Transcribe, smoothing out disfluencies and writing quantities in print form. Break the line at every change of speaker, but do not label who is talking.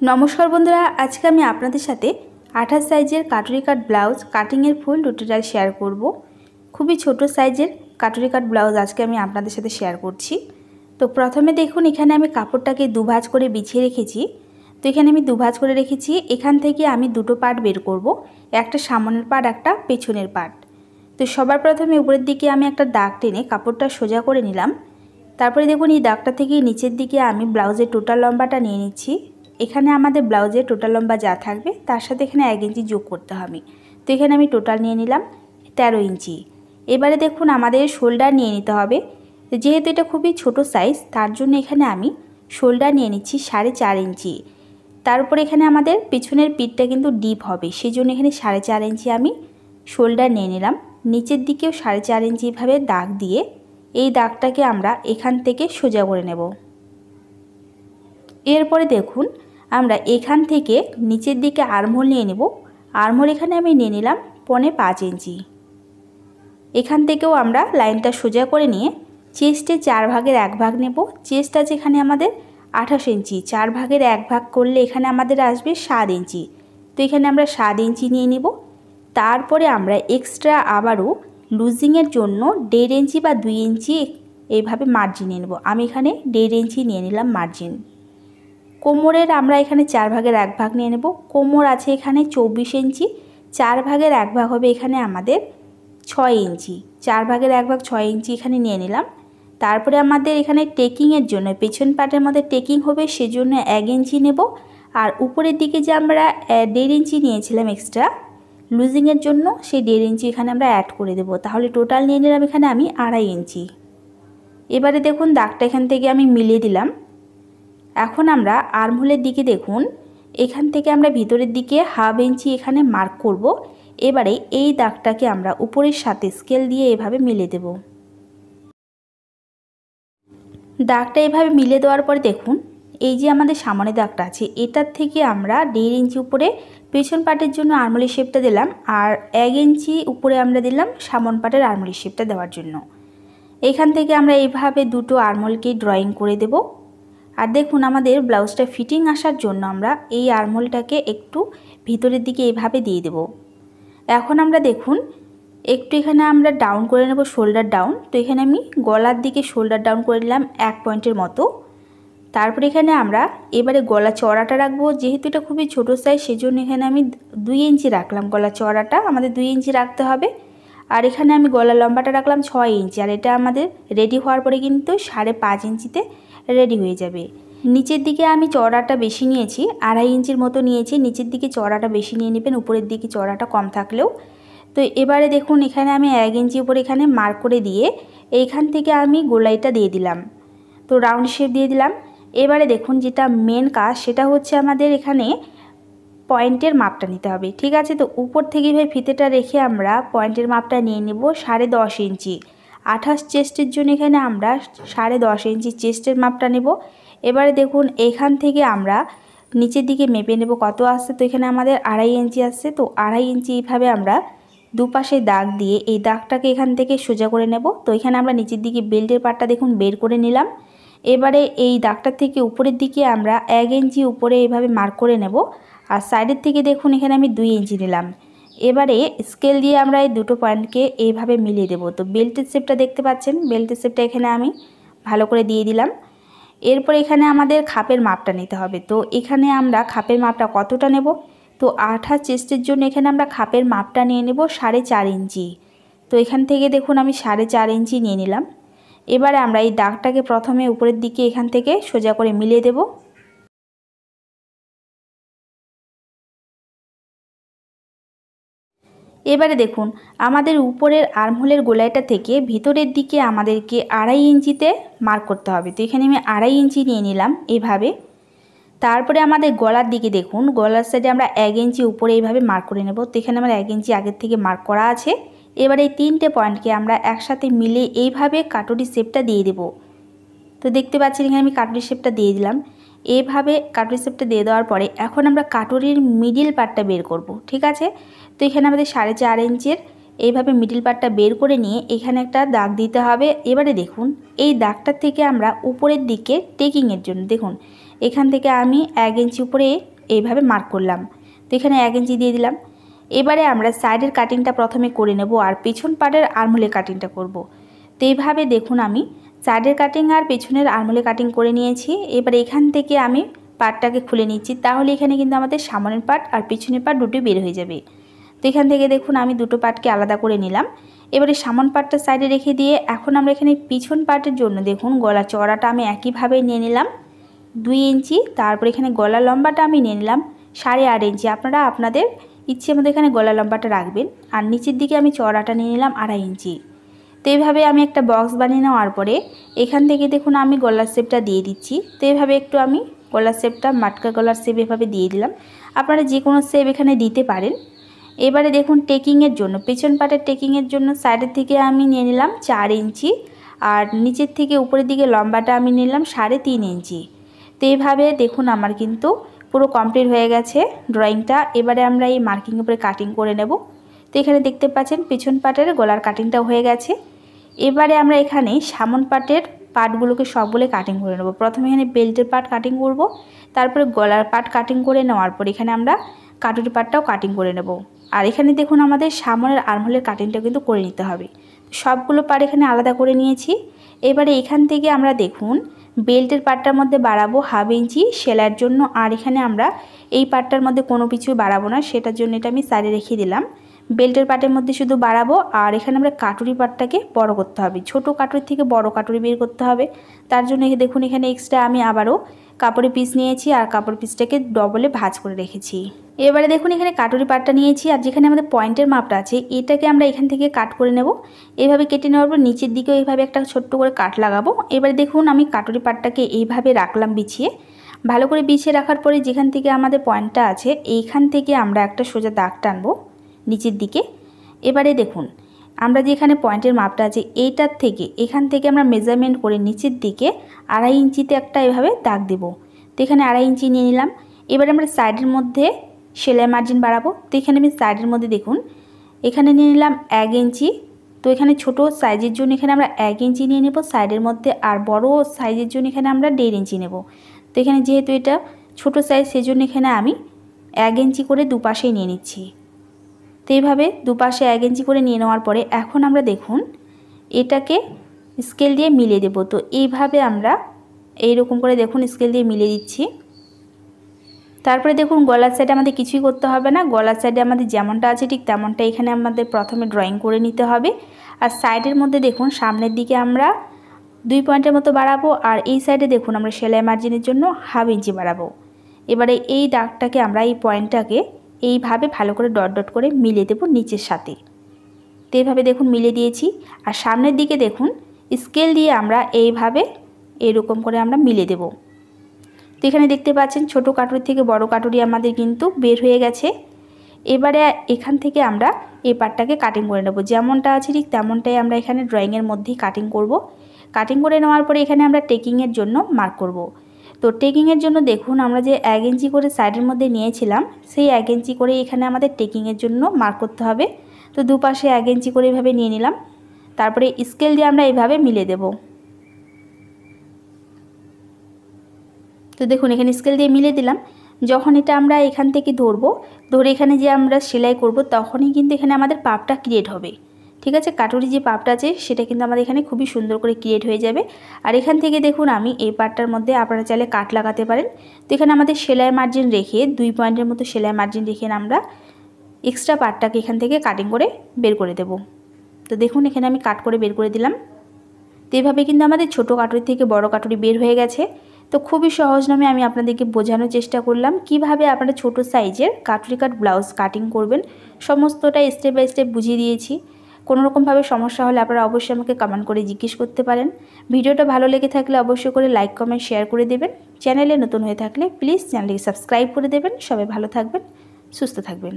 नमस्कार बंधुरा आज के आमी आपनादेर साथे 28 साइजेर काटुरी काट ब्लाउज काटिंगेर फुल टिउटोरियल शेयर करब। खूबई छोटो साइजेर काटुरी काट ब्लाउज आज के आमी आपनादेर साथे शेयर करछि। तो प्रथमे देखुन एखाने आमी कापड़टाके दुभाज करे बिछिए रेखेछि। तो एखाने आमी दुभाज करे रेखेछि। एखान थेके आमी दुटो पार्ट बेर करब, एकटा सामनेर पार्ट एकटा पेछनेर पार्ट। तो सबार प्रथमे उपरेर दिके आमी एकटा दाग टेने कापड़टा सोजा करे निलाम। तारपरे देखुन एई दागटा थेके निचेर दिके आमी ब्लाउजेर टोटाल लम्बाटा निये निচ্ছি। এখানে আমাদের ব্লাউজের টোটাল লম্বা যা থাকবে তার সাথে এখানে 1 ইঞ্চি যোগ করতে হবে। তো এখানে আমি টোটাল নিয়ে নিলাম 13 ইঞ্চি। এবারে দেখুন আমাদের শোল্ডার নিয়ে নিতে হবে। যেহেতু এটা খুবই ছোট সাইজ তার জন্য এখানে আমি শোল্ডার নিয়ে নিচ্ছি 4.5 ইঞ্চি। তার উপর এখানে আমাদের পিছনের পিঠটা কিন্তু ডিপ হবে, সেজন্য এখানে 4.5 ইঞ্চি আমি শোল্ডার নিয়ে নিলাম। নিচের দিকেও 4.5 ইঞ্চি ভাবে দাগ দিয়ে এই দাগটাকে আমরা এখান থেকে সোজা করে নেব। এরপরে দেখুন আমরা এখান থেকে নিচের দিকে আর্মহোল নিয়ে নেব। আর্মহোল এখানে আমি নিয়ে নিলাম 5.5 ইঞ্চি। এখান থেকেও আমরা লাইনটা সোজা করে নিয়ে চেস্টে 4 ভাগের 1 ভাগ নেব। চেস্ট আছে এখানে আমাদের 28 ইঞ্চি, 4 ভাগের 1 ভাগ করলে এখানে আমাদের আসবে 7 ইঞ্চি। তো এখানে আমরা 7 ইঞ্চি নিয়ে নিব। তারপরে আমরা এক্সট্রা আবারও লুজিংয়ের জন্য 1.5 ইঞ্চি বা 2 ইঞ্চি এইভাবে মার্জিন নিয়ে নেব। আমি এখানে 1.5 ইঞ্চি নিয়ে নিলাম মার্জিন। কোমরের আমরা এখানে 4 ভাগের 1 ভাগ নিয়ে নেব। কোমর আছে এখানে 24 ইঞ্চি, 4 ভাগের 1 ভাগ হবে এখানে আমাদের 6 ইঞ্চি। 4 ভাগের 1 ভাগ 6 ইঞ্চি এখানে নিয়ে নিলাম। তারপরে আমাদের এখানে টেকিংয়ের জন্য পেছন পাটের মধ্যে টেকিং হবে, সেজন্য 1 ইঞ্চি নেব। আর উপরের দিকে যে আমরা 1.5 ইঞ্চি নিয়েছিলাম এক্সট্রা লুজিংয়ের জন্য, সেই 1.5 ইঞ্চি এখানে আমরা অ্যাড করে দেব। তাহলে টোটাল নিয়ে নিলাম এখানে আমি 2.5 ইঞ্চি। এবারে দেখুন দাগটা এখান থেকে আমি মিলিয়ে দিলাম। এখন আমরা আর্মহোলের দিকে দেখুন এখান থেকে আমরা ভিতরের দিকে 1/2 ইঞ্চি এখানে মার্ক করব। এবারে এই দাগটাকে আমরা উপরের সাথে স্কেল দিয়ে এভাবে মিলিয়ে দেব। দাগটা এভাবে মিলিয়ে দেওয়ার পরে দেখুন এই যে আমাদের সামনে দাগটা আছে এটার থেকে আমরা 1.5 ইঞ্চি উপরে পেছন পাটের জন্য আর্মহোলের শেপটা দিলাম, আর 1 ইঞ্চি উপরে আমরা দিলাম সামন পাটের আর্মহোলের শেপটা দেওয়ার জন্য। এখান থেকে আমরা এইভাবে দুটো আর্মহোলকে ড্রয়িং করে দেব। আর দেখুন আমাদের ব্লাউজটা ফিটিং আসার জন্য আমরা এই আর্মহোলটাকে একটু ভিতরের দিকে এইভাবে দিয়ে দেব। এখন আমরা দেখুন একটু এখানে আমরা ডাউন করে নেব, শোল্ডার ডাউন। তো এখানে আমি গলার দিকে শোল্ডার ডাউন করে নিলাম 1 পয়েন্টের মতো। তারপরে এখানে আমরা এবারে গলা চওড়াটা রাখবো। যেহেতু এটা খুবই ছোট সাইজ সেজন্য এখানে আমি 2 ইঞ্চি রাখলাম। গলা চওড়াটা আমাদের 2 ইঞ্চি রাখতে হবে। আর এখানে আমি গলা লম্বাটা রাখলাম 6 ইঞ্চি। আর এটা আমাদের রেডি হওয়ার পরে কিন্তু 5.5 ইঞ্চিতে রেডি হয়ে যাবে। নিচের দিকে আমি চওড়াটা বেশি নিয়েছি, 2.5 ইঞ্চির মতো নিয়েছি। নিচের দিকে চওড়াটা বেশি নিয়ে নেবেন, উপরের দিকে চওড়াটা কম থাকলেও। তো এবারে দেখুন এখানে আমি 1 ইঞ্চি উপরে এখানে মার্ক করে দিয়ে এইখান থেকে আমি গোলাইটা দিয়ে দিলাম। তো রাউন্ড শেপ দিয়ে দিলাম। এবারে দেখুন যেটা মেন কাজ সেটা হচ্ছে আমাদের এখানে পয়েন্টের মাপটা নিতে হবে, ঠিক আছে। তো উপর থেকে ভাই ফিতেটা রেখে আমরা পয়েন্টের মাপটা নিয়ে নেব 10.5 ইঞ্চি। 28 চেস্টের জন্য এখানে আমরা 10.5 ইঞ্চি চেস্টের মাপটা নেব। এবারে দেখুন এখান থেকে আমরা নিচের দিকে মেপে নেব কত আসছে। তো এখানে আমাদের 2.5 ইঞ্চি আসছে। তো 2.5 ইঞ্চি এইভাবে আমরা দুপাশে দাগ দিয়ে এই দাগটাকে এখান থেকে সোজা করে নেব। তো এখানে আমরা নিচের দিকে বেল্টের পাটটা দেখুন বের করে নিলাম। এবারে এই দাগটা থেকে উপরের দিকে আমরা 1 ইঞ্চি উপরে এইভাবে মার্ক করে নেব। আর সাইডের থেকে দেখুন এখানে আমি 2 ইঞ্চি নিলাম। এবারে স্কেল দিয়ে আমরা এই দুটো পয়েন্টকে এইভাবে মিলিয়ে দেব। তো বেল্টের শেপটা দেখতে পাচ্ছেন, বেল্টের শেপটা এখানে আমি ভালো করে দিয়ে দিলাম। এরপর এখানে আমাদের খাপের মাপটা নিতে হবে। তো এখানে আমরা খাপের মাপটা কতটা নেব, তো 28 চেস্টের জন্য এখানে আমরা খাপের মাপটা নিয়ে নেব 4.5 ইঞ্চি। তো এখান থেকে দেখুন আমি 4.5 ইঞ্চি নিয়ে নিলাম। এবারে আমরা এই দাগটাকে প্রথমে উপরের দিকে এখান থেকে সোজা করে মিলিয়ে দেব। এবারে দেখুন আমাদের উপরের আর্মহোলের গোলাইটা থেকে ভিতরের দিকে আমাদেরকে 2.5 ইঞ্চিতে মার্ক করতে হবে। তো এখানে আমি 2.5 ইঞ্চি নিয়ে নিলাম এইভাবে। তারপরে আমাদের গলার দিকে দেখুন গলার সাইডে আমরা 1 ইঞ্চি উপরে এইভাবে মার্ক করে নেব। তো এখানে আমার 1 ইঞ্চি আগের থেকে মার্ক করা আছে। এবার এই 3টে পয়েন্টকে আমরা একসাথে মিলে এইভাবে কাটুরি শেপটা দিয়ে দেব। তো দেখতে পাচ্ছেন এখানে আমি কাটুরি শেপটা দিয়ে দিলাম। এইভাবে কাটুরি শেপটা দিয়ে দেওয়ার পরে এখন আমরা কাটুরির মিডিল পার্টটা বের করব, ঠিক আছে। তো এখানে আমাদের 4.5 ইঞ্চির এইভাবে মিডিল পার্টটা বের করে নিয়ে এখানে একটা দাগ দিতে হবে। এবারে দেখুন এই দাগটার থেকে আমরা উপরের দিকে টেকিংয়ের জন্য দেখুন এখান থেকে আমি 1 ইঞ্চি উপরে এইভাবে মার্ক করলাম। তো এখানে 1 ইঞ্চি দিয়ে দিলাম। এবারে আমরা সাইডের কাটিংটা প্রথমে করে নেব আর পেছন পাটের আর্মহোলের কাটিংটা করব। তো এইভাবে দেখুন আমি সাইডের কাটিং আর পেছনের আর্মহোলের কাটিং করে নিয়েছি। এবার এখান থেকে আমি পাটটাকে খুলে নিচ্ছি, তাহলে এখানে কিন্তু আমাদের সামনের পাট আর পেছনের পাট দুটোই বের হয়ে যাবে। তো এখান থেকে দেখুন আমি দুটো পাটকে আলাদা করে নিলাম। এবারে সামন পাটটা সাইডে রেখে দিয়ে এখন আমরা এখানে পিছন পাটের জন্য দেখুন গলা চওড়াটা আমি একইভাবে নিয়ে নিলাম 2 ইঞ্চি। তারপর এখানে গলা লম্বাটা আমি নিয়ে নিলাম 8.5 ইঞ্চি। আপনারা আপনাদের ইচ্ছে মতো এখানে গলা লম্বাটা রাখবেন। আর নিচের দিকে আমি চওড়াটা নিয়ে নিলাম 2.5 ইঞ্চি। তো এইভাবে আমি একটা বক্স বানিয়ে নেওয়ার পরে এখান থেকে দেখুন আমি গলার শেপটা দিয়ে দিচ্ছি। তো এইভাবে একটু আমি গলার শেপটা মাটকা গলার শেপ এভাবে দিয়ে দিলাম। আপনারা যে কোনো শেপ এখানে দিতে পারেন। এবারে দেখুন টেকিংয়ের জন্য পেছন পাটের টেকিংয়ের জন্য সাইডের থেকে আমি নিয়ে নিলাম 4 ইঞ্চি আর নিচের থেকে উপরের দিকে লম্বাটা আমি নিলাম 3.5 ইঞ্চি। তো এইভাবে দেখুন আমার কিন্তু পুরো কমপ্লিট হয়ে গেছে ড্রয়িংটা। এবারে আমরা এই মার্কিং উপরে কাটিং করে নেব। তো এখানে দেখতে পাচ্ছেন পেছন পাটের গলার কাটিংটা হয়ে গেছে। এবারে আমরা এখানে সামন পাটের পাটগুলোকে সবগুলো কাটিং করে নেব। প্রথমে এখানে বেল্টের পাট কাটিং করব, তারপরে গলার পাট কাটিং করে নেওয়ার পর এখানে আমরা কাটুরি পাটটাও কাটিং করে নেব। আর এখানে দেখুন আমাদের সামনের আর্মহোলের কাটিংটা কিন্তু করে নিতে হবে। সবগুলো পাট এখানে আলাদা করে নিয়েছি। এবারে এখান থেকে আমরা দেখুন বেল্টের পাটটার মধ্যে বাড়াবো 1/2 ইঞ্চি সেলাইয়ের জন্য। আর এখানে আমরা এই পাটটার মধ্যে কোনো কিছু বাড়াবো না, সেটার জন্য এটা আমি সাইডে রেখে দিলাম। বেল্টের পাটের মধ্যে শুধু বাড়াবো। আর এখানে আমরা কাটুরি পাটটাকে বড় করতে হবে, ছোট কাটুরি থেকে বড় কাটুরি বের করতে হবে। তার জন্য দেখুন এখানে এক্সট্রা আমি আবারও কাপড়ের পিস নিয়েছি আর কাপড় পিসটাকে ডবলে ভাঁজ করে রেখেছি। এবারে দেখুন এখানে কাটুরি পাটটা নিয়েছি আর যেখানে আমাদের পয়েন্টের মাপটা আছে এটাকে আমরা এখান থেকে কাট করে নেব। এইভাবে কেটে নেওয়ার পর নিচের দিকেও এইভাবে একটা ছোট্ট করে কাট লাগাবো। এবারে দেখুন আমি কাটুরি পাটটাকে এইভাবে রাখলাম বিছিয়ে। ভালো করে বিছিয়ে রাখার পরে যেখান থেকে আমাদের পয়েন্টটা আছে এইখান থেকে আমরা একটা সোজা দাগ টানবো নিচের দিকে। এবারে দেখুন আমরা যেখানে পয়েন্টের মাপটা আছে এইটার থেকে এখান থেকে আমরা মেজারমেন্ট করে নিচের দিকে 2.5 ইঞ্চিতে একটা এভাবে দাগ দেব। তো এখানে 2.5 ইঞ্চি নিয়ে নিলাম। এবারে আমরা সাইডের মধ্যে সেলাই মার্জিন বাড়াবো। তো এখানে আমি সাইডের মধ্যে দেখুন এখানে নিয়ে নিলাম 1 ইঞ্চি। তো এখানে ছোট সাইজের জন্য এখানে আমরা 1 ইঞ্চি নিয়ে নেব সাইডের মধ্যে, আর বড় সাইজের জন্য এখানে আমরা 1.5 ইঞ্চি নেব। তো এখানে যেহেতু এটা ছোট সাইজ সেজন্য এখানে আমি 1 ইঞ্চি করে দুপাশেই নিয়ে নিচ্ছি। তো এইভাবে দুপাশে 1 ইঞ্চি করে নিয়ে নেওয়ার পরে এখন আমরা দেখুন এটাকে স্কেল দিয়ে মিলিয়ে দেব। তো এইভাবে আমরা এইরকম করে দেখুন স্কেল দিয়ে মিলিয়ে দিচ্ছি। তারপরে দেখুন গলার সাইডে আমাদের কিছুই করতে হবে না, গলার সাইডে আমাদের যেমনটা আছে ঠিক তেমনটা এখানে আমাদের প্রথমে ড্রয়িং করে নিতে হবে। আর সাইডের মধ্যে দেখুন সামনের দিকে আমরা 2 পয়েন্টের মতো বাড়াবো আর এই সাইডে দেখুন আমরা সেলাই মার্জিনের জন্য 1/2 ইঞ্চি বাড়াবো। এবারে এই দাগটাকে আমরা এই পয়েন্টটাকে এইভাবে ভালো করে ডট ডট করে মিলিয়ে দেব নিচের সাথে। তো এইভাবে দেখুন মিলিয়ে দিয়েছি। আর সামনের দিকে দেখুন স্কেল দিয়ে আমরা এইভাবে এরকম করে আমরা মিলিয়ে দেব। তো এখানে দেখতে পাচ্ছেন ছোট কাটুরি থেকে বড় কাটুরি আমাদের কিন্তু বের হয়ে গেছে। এবারে এখান থেকে আমরা এই পাটটাকে কাটিং করে নেব, যেমনটা আছে ঠিক তেমনটাই আমরা এখানে ড্রয়িংয়ের মধ্যেই কাটিং করব। কাটিং করে নেওয়ার পরে এখানে আমরা টেকিংয়ের জন্য মার্ক করব। তো টেকিংয়ের জন্য দেখুন আমরা যে 1 ইঞ্চি করে সাইডের মধ্যে নিয়েছিলাম সেই 1 ইঞ্চি করে এখানে আমাদের টেকিংয়ের জন্য মার্ক করতে হবে। তো দুপাশে 1 ইঞ্চি করে এভাবে নিয়ে নিলাম। তারপরে স্কেল দিয়ে আমরা এইভাবে মিলিয়ে দেব। তো দেখুন এখানে স্কেল দিয়ে মিলিয়ে দিলাম। যখন এটা আমরা এখান থেকে ধরে এখানে যে আমরা সেলাই করব তখনই কিন্তু এখানে আমাদের পাপটা ক্রিয়েট হবে। ঠিক আছে, কাটুরি যে পাপটা আছে সেটা কিন্তু আমাদের এখানে খুবই সুন্দর করে ক্রিয়েট হয়ে যাবে। আর এখান থেকে দেখুন আমি এই পার্টটার মধ্যে আপনারা চাইলে কাট লাগাতে পারেন। তো এখানে আমাদের সেলাই মার্জিন রেখে 2 পয়েন্টের মতো সেলাই মার্জিন রেখে আমরা এক্সট্রা পার্টটাকে এখান থেকে কাটিং করে বের করে দেব। তো দেখুন এখানে আমি কাট করে বের করে দিলাম। তো এইভাবে কিন্তু আমাদের ছোট কাটুরি থেকে বড় কাটুরি বের হয়ে গেছে। তো খুবই সহজ নামে আমি আপনাদেরকে বোঝানোর চেষ্টা করলাম কিভাবে আপনারা ছোট সাইজের কাটুরি কাট ব্লাউজ কাটিং করবেন। সমস্তটা স্টেপ বাই স্টেপ বুঝিয়ে দিয়েছি। কোনো রকমভাবে সমস্যা হলে আপনারা অবশ্যই আমাকে কমেন্ট করে জিজ্ঞেস করতে পারেন। ভিডিওটা ভালো লেগে থাকলে অবশ্যই করে লাইক কমেন্ট শেয়ার করে দেবেন। চ্যানেলে নতুন হয়ে থাকলে প্লিজ চ্যানেলটিকে সাবস্ক্রাইব করে দেবেন। সবাই ভালো থাকবেন, সুস্থ থাকবেন।